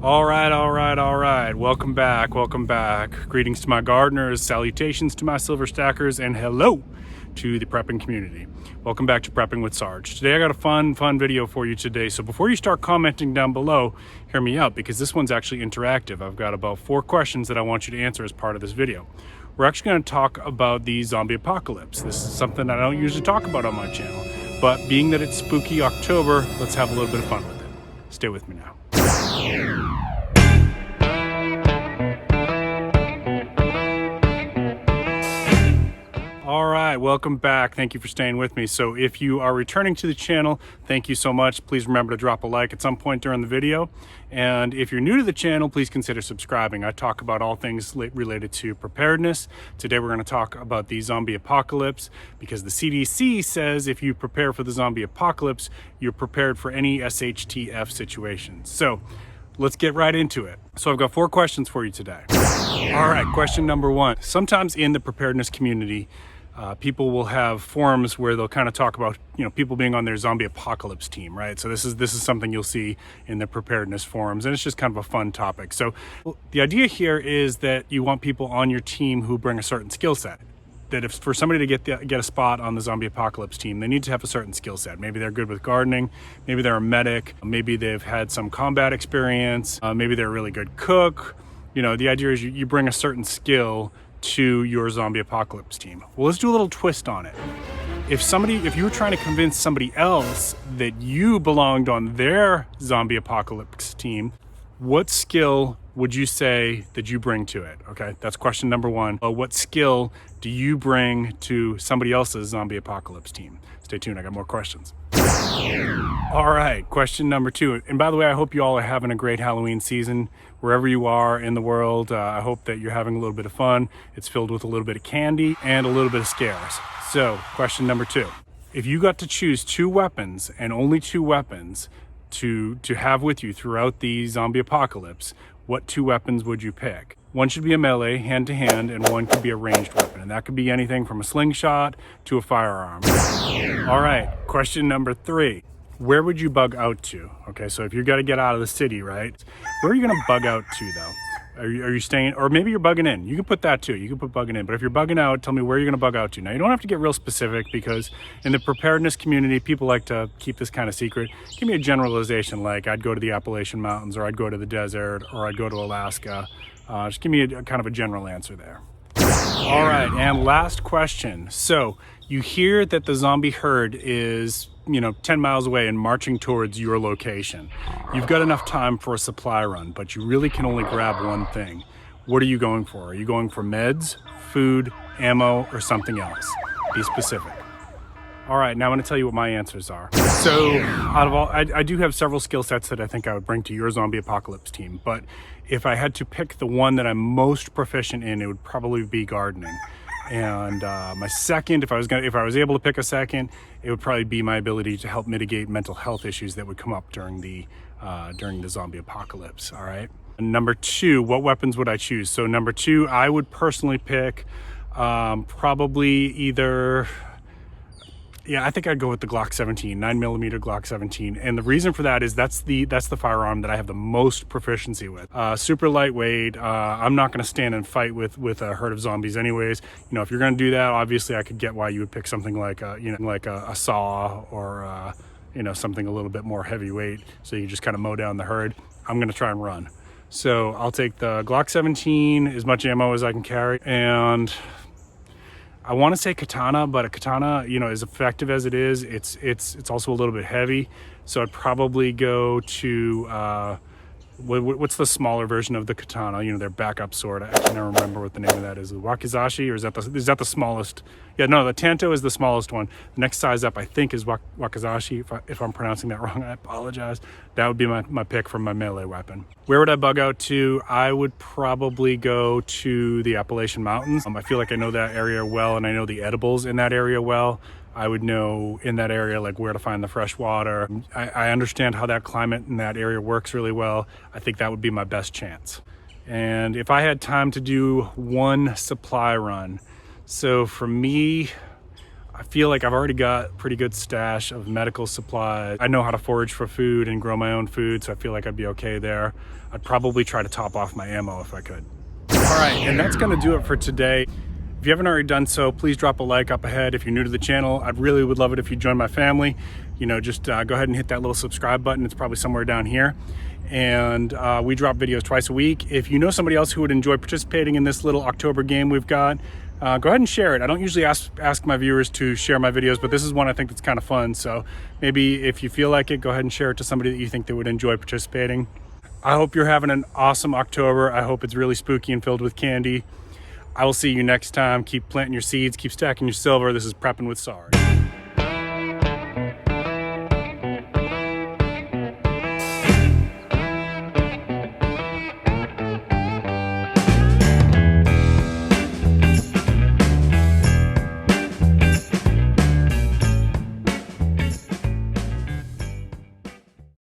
All right. Welcome back. Greetings to my gardeners, salutations to my silver stackers, and hello to the prepping community. Welcome back to Prepping with Sarge. Today I got a fun video for you today. So before you start commenting down below, hear me out because this one's actually interactive. I've got about 4 questions that I want you to answer as part of this video. We're actually going to talk about the zombie apocalypse. This is something I don't usually talk about on my channel, but being that it's spooky October, let's have a little bit of fun with it. Stay with me now. All right, welcome back. Thank you for staying with me. So if you are returning to the channel, thank you so much. Please remember to drop a like at some point during the video. And if you're new to the channel, please consider subscribing. I talk about all things related to preparedness. Today we're going to talk about the zombie apocalypse because the CDC says if you prepare for the zombie apocalypse, you're prepared for any SHTF situation. So let's get right into it. So I've got 4 questions for you today. All right, question number 1. Sometimes in the preparedness community, people will have forums where they'll kind of talk about, people being on their zombie apocalypse team, right? So this is something you'll see in the preparedness forums, and it's just kind of a fun topic. So the idea here is that you want people on your team who bring a certain skill set. That if for somebody to get a spot on the zombie apocalypse team, they need to have a certain skill set. Maybe they're good with gardening, maybe they're a medic, maybe they've had some combat experience, maybe they're a really good cook. The idea is you bring a certain skill to your zombie apocalypse team. Well, let's do a little twist on it. If you were trying to convince somebody else that you belonged on their zombie apocalypse team, what skill would you say that you bring to it? Okay, that's question number 1. What skill do you bring to somebody else's zombie apocalypse team? Stay tuned, I got more questions. All right, question number 2. And by the way, I hope you all are having a great Halloween season. Wherever you are in the world, I hope that you're having a little bit of fun. It's filled with a little bit of candy and a little bit of scares. So, question number 2. If you got to choose 2 weapons and only 2 weapons to have with you throughout the zombie apocalypse, what 2 weapons would you pick? One should be a melee, hand-to-hand, and one could be a ranged weapon. And that could be anything from a slingshot to a firearm. All right, question number 3. Where would you bug out to? Okay, so if you got to get out of the city, right? Where are you going to bug out to, though? Are you staying, or maybe you're bugging in. You can put that too. You can put bugging in. But if you're bugging out, tell me where you're going to bug out to. Now, you don't have to get real specific because in the preparedness community, people like to keep this kind of secret. Give me a generalization, like I'd go to the Appalachian Mountains, or I'd go to the desert, or I'd go to Alaska. Just give me a kind of a general answer there. All right, and last question. So you hear that the zombie herd is 10 miles away and marching towards your location. You've got enough time for a supply run, but you really can only grab one thing. What are you going for? Are you going for meds, food, ammo, or something else? Be specific. All right, now I'm going to tell you what my answers are. So out of all, I do have several skill sets that I think I would bring to your zombie apocalypse team, but if I had to pick the one that I'm most proficient in, it would probably be gardening. And my second, if I was able to pick a second, it would probably be my ability to help mitigate mental health issues that would come up during the zombie apocalypse. All right. And number 2, what weapons would I choose? So number 2, I would personally pick probably either. Yeah, I think I'd go with the Glock 17, 9mm Glock 17. And the reason for that is that's the firearm that I have the most proficiency with. Super lightweight. I'm not going to stand and fight with a herd of zombies anyways. If you're going to do that, obviously I could get why you would pick something like a saw or something a little bit more heavyweight so you can just kind of mow down the herd. I'm going to try and run. So I'll take the Glock 17, as much ammo as I can carry, and I want to say katana, but a katana, as effective as it is, it's also a little bit heavy. So I'd probably go to what's the smaller version of the katana? Their backup sword. I can't remember what the name of that is. Wakizashi, or is that the smallest? Yeah, no, the Tanto is the smallest one. The next size up, I think, is Wakizashi. If I'm pronouncing that wrong, I apologize. That would be my pick from my melee weapon. Where would I bug out to? I would probably go to the Appalachian Mountains. I feel like I know that area well, and I know the edibles in that area well. I would know in that area like where to find the fresh water. I understand how that climate in that area works really well. I think that would be my best chance. And if I had time to do one supply run, so for me, I feel like I've already got a pretty good stash of medical supplies. I know how to forage for food and grow my own food, so I feel like I'd be okay there. I'd probably try to top off my ammo if I could. All right, and that's gonna do it for today. If you haven't already done so, please drop a like up ahead. If you're new to the channel, I really would love it if you join my family. You know, just go ahead and hit that little subscribe button. It's probably somewhere down here. And we drop videos twice a week. If you know somebody else who would enjoy participating in this little October game we've got, go ahead and share it. I don't usually ask my viewers to share my videos, but this is one I think that's kind of fun. So maybe if you feel like it, go ahead and share it to somebody that you think that would enjoy participating. I hope you're having an awesome October. I hope it's really spooky and filled with candy. I will see you next time. Keep planting your seeds, keep stacking your silver. This is Prepping with Sarge.